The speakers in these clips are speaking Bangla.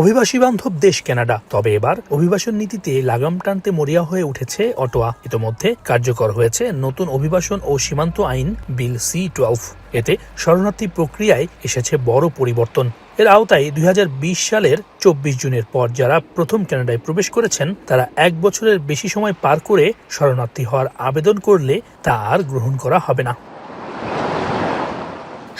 অভিবাসী বান্ধব দেশ কানাডা, তবে এবার অভিবাসন নীতিতে লাগাম টানতে মরিয়া হয়ে উঠেছে অটোয়া। ইতোমধ্যে কার্যকর হয়েছে নতুন অভিবাসন ও সীমান্ত আইন বিল C-12। এতে শরণার্থী প্রক্রিয়ায় এসেছে বড় পরিবর্তন। এর আওতায় 2020 সালের 24 জুনের পর যারা প্রথম কানাডায় প্রবেশ করেছেন তারা 1 বছরের বেশি সময় পার করে শরণার্থী হওয়ার আবেদন করলে তা আর গ্রহণ করা হবে না।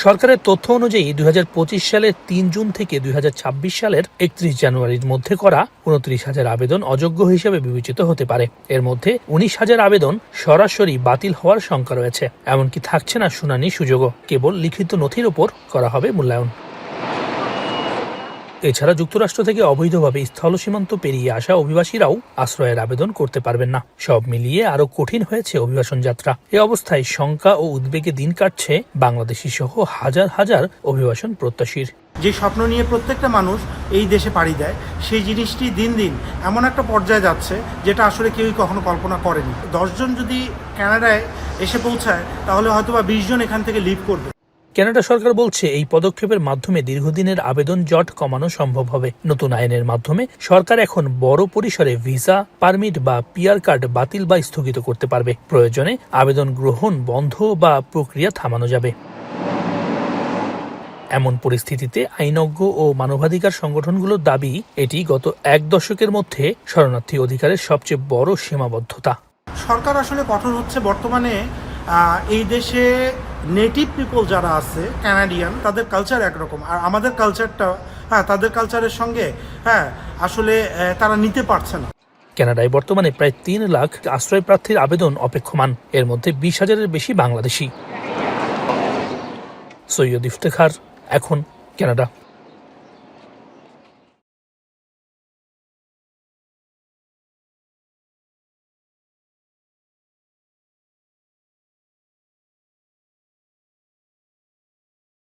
সরকারের তথ্য অনুযায়ী 2025 সালের 3 জুন থেকে 2026 সালের 31 জানুয়ারির মধ্যে করা 29,000 আবেদন অযোগ্য হিসেবে বিবেচিত হতে পারে। এর মধ্যে 19,000 আবেদন সরাসরি বাতিল হওয়ার শঙ্কা রয়েছে। এমনকি থাকছে না শুনানি সুযোগও, কেবল লিখিত নথির ওপর করা হবে মূল্যায়ন। এছাড়া যুক্তরাষ্ট্র থেকে অবৈধভাবে স্থল সীমান্ত পেরিয়ে আসা অভিবাসীরাও আশ্রয়ের আবেদন করতে পারবেন না। সব মিলিয়ে আরো কঠিন হয়েছে অভিবাসন যাত্রা। এ অবস্থায় শঙ্কা ও উদ্বেগে দিন কাটছে বাংলাদেশি সহ হাজার হাজার অভিবাসন প্রত্যাশীর। যে স্বপ্ন নিয়ে প্রত্যেকটা মানুষ এই দেশে পাড়ি দেয়, সেই জিনিসটি দিন দিন এমন একটা পর্যায়ে যাচ্ছে যেটা আসলে কেউই কখনো কল্পনা করেনি। 10 জন যদি কানাডায় এসে পৌঁছায় তাহলে হয়তোবা 20 জন এখান থেকে লিভ করবে। কানাডা সরকার বলছে এই পদক্ষেপের মাধ্যমে দীর্ঘদিনের আবেদন জট কমানো সম্ভব হবে। নতুন আইনের মাধ্যমে সরকার এখন বড় পরিসরে ভিসা, পারমিট বা পিআর কার্ড বাতিল বা স্থগিত করতে পারবে। প্রয়োজনে আবেদন গ্রহণ বন্ধ বা প্রক্রিয়া থামানো যাবে। এমন পরিস্থিতিতে আইনজ্ঞ ও মানবাধিকার সংগঠনগুলোর দাবি, এটি গত 1 দশকের মধ্যে শরণার্থী অধিকারের সবচেয়ে বড় সীমাবদ্ধতা। সরকার আসলে কঠোর হচ্ছে বর্তমানে। এই দেশে নেটিভ পিপল যারা আছে কানাডিয়ান, তাদের কালচার একরকম, আর আমাদের কালচারটা তাদের কালচারের সঙ্গে আসলে তারা নিতে পারছে না। কানাডায় বর্তমানে প্রায় 3 লাখ আশ্রয় প্রার্থীর আবেদন অপেক্ষমান। এর মধ্যে 20,000-এর বেশি বাংলাদেশি। সৈয়দ ইফতেখার, এখন কানাডা।